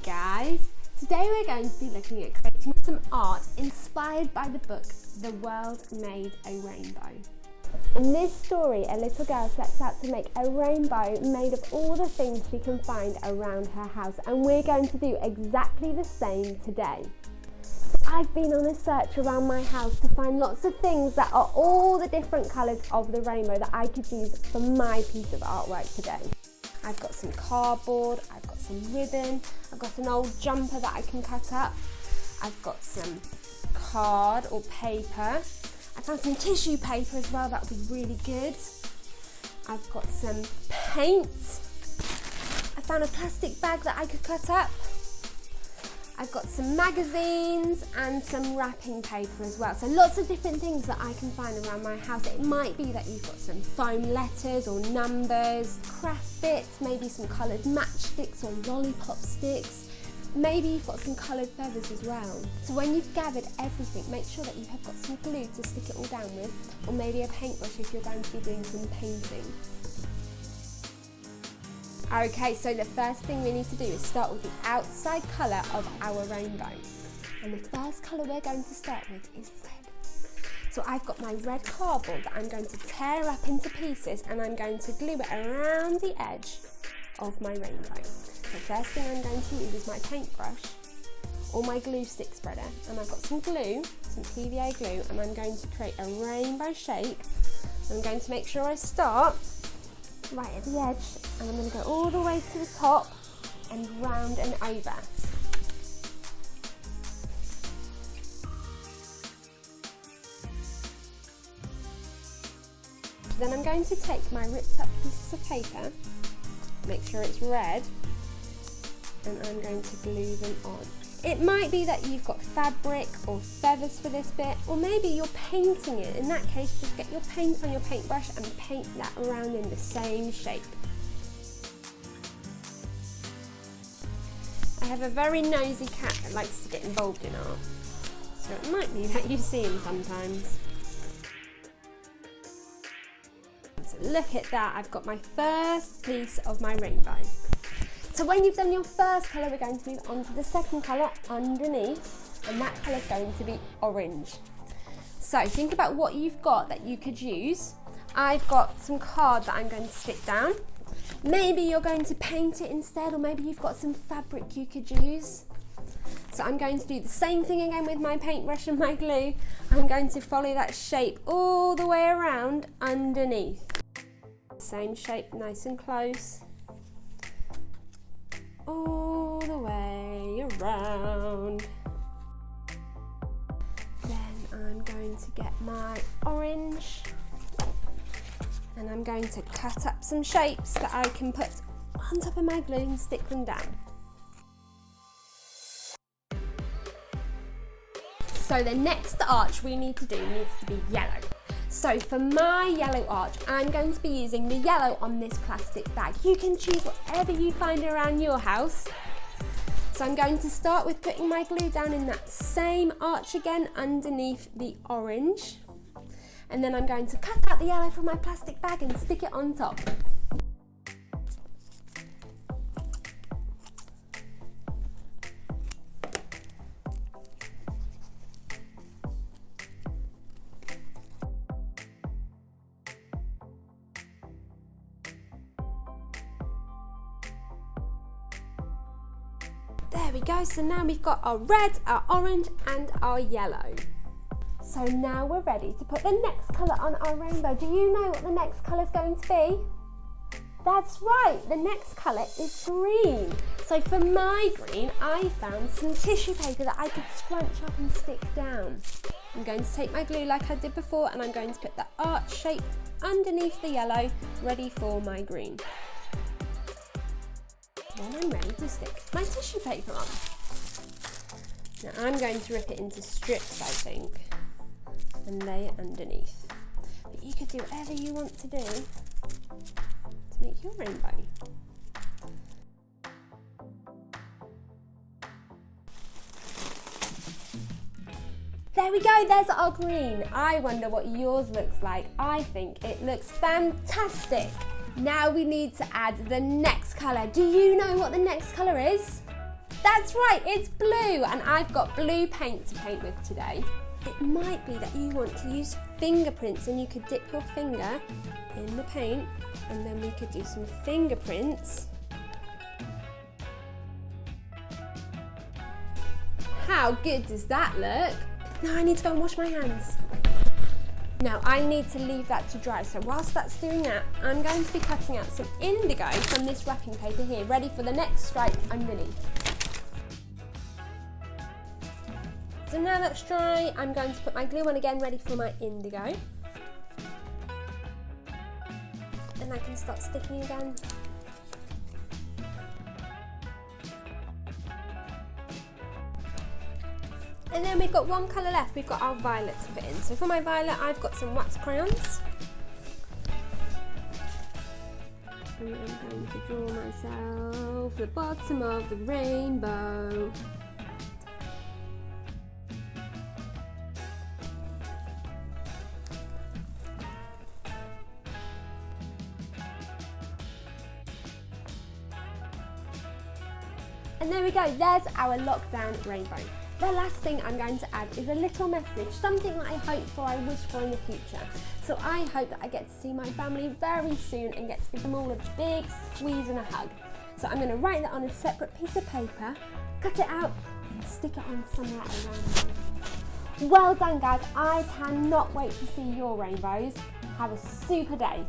guys! Today we're going to be looking at creating some art inspired by the book The World Made a Rainbow. In this story, a little girl sets out to make a rainbow made of all the things she can find around her house, and we're going to do exactly the same today. I've been on a search around my house to find lots of things that are all the different colours of the rainbow that I could use for my piece of artwork today. I've got some cardboard, I've got some ribbon, I've got an old jumper that I can cut up, I've got some card or paper, I found some tissue paper as well, that would be really good. I've got some paint, I found a plastic bag that I could cut up. I've got some magazines and some wrapping paper as well. So lots of different things that I can find around my house. It might be that you've got some foam letters or numbers, craft bits, maybe some coloured matchsticks or lollipop sticks. Maybe you've got some coloured feathers as well. So when you've gathered everything, make sure that you have got some glue to stick it all down with, or maybe a paintbrush if you're going to be doing some painting. Okay, so the first thing we need to do is start with the outside colour of our rainbow. And the first colour we're going to start with is red. So I've got my red cardboard that I'm going to tear up into pieces, and I'm going to glue it around the edge of my rainbow. So first thing I'm going to use is my paintbrush or my glue stick spreader, and I've got some glue, some PVA glue, and I'm going to create a rainbow shape. I'm going to make sure I start right at the edge, and I'm going to go all the way to the top and round and over. Then I'm going to take my ripped up pieces of paper, make sure it's red, and I'm going to glue them on. It might be that you've got fabric or feathers for this bit, or maybe you're painting it. In that case, just get your paint on your paintbrush and paint that around in the same shape. I have a very nosy cat that likes to get involved in art, so it might be that you see him sometimes. So look at that, I've got my first piece of my rainbow. So when you've done your first colour, we're going to move on to the second colour underneath, and that colour is going to be orange. So think about what you've got that you could use. I've got some card that I'm going to stick down. Maybe you're going to paint it instead, or maybe you've got some fabric you could use. So I'm going to do the same thing again with my paintbrush and my glue. I'm going to follow that shape all the way around underneath. Same shape, nice and close. All the way around. Then I'm going to get my orange, and I'm going to cut up some shapes that I can put on top of my glue and stick them down. So the next arch we need to do needs to be yellow. So for my yellow arch, I'm going to be using the yellow on this plastic bag. You can choose whatever you find around your house. So I'm going to start with putting my glue down in that same arch again underneath the orange. And then I'm going to cut out the yellow from my plastic bag and stick it on top. There we go, so now we've got our red, our orange and our yellow. So now we're ready to put the next colour on our rainbow. Do you know what the next colour is going to be? That's right, the next colour is green. So for my green, I found some tissue paper that I could scrunch up and stick down. I'm going to take my glue like I did before, and I'm going to put the arch shape underneath the yellow, ready for my green. Then I'm ready to stick my tissue paper on. Now I'm going to rip it into strips, I think, and lay it underneath. But you could do whatever you want to do to make your rainbow. There we go, there's our green. I wonder what yours looks like. I think it looks fantastic. Now we need to add the next colour. Do you know what the next colour is? That's right, it's blue, and I've got blue paint to paint with today. It might be that you want to use fingerprints, and you could dip your finger in the paint, and then we could do some fingerprints. How good does that look? Now I need to go and wash my hands. Now I need to leave that to dry, so whilst that's doing that, I'm going to be cutting out some indigo from this wrapping paper here, ready for the next stripe underneath. So now that's dry, I'm going to put my glue on again, ready for my indigo. And I can start sticking again. And then we've got one colour left, we've got our violet to put in. So for my violet, I've got some wax crayons. And I'm going to draw myself the bottom of the rainbow. And there we go, there's our lockdown rainbow. The last thing I'm going to add is a little message, something that I hope for, I wish for in the future. So I hope that I get to see my family very soon and get to give them all a big squeeze and a hug. So I'm going to write that on a separate piece of paper, cut it out and stick it on somewhere around me. Well done guys, I cannot wait to see your rainbows. Have a super day.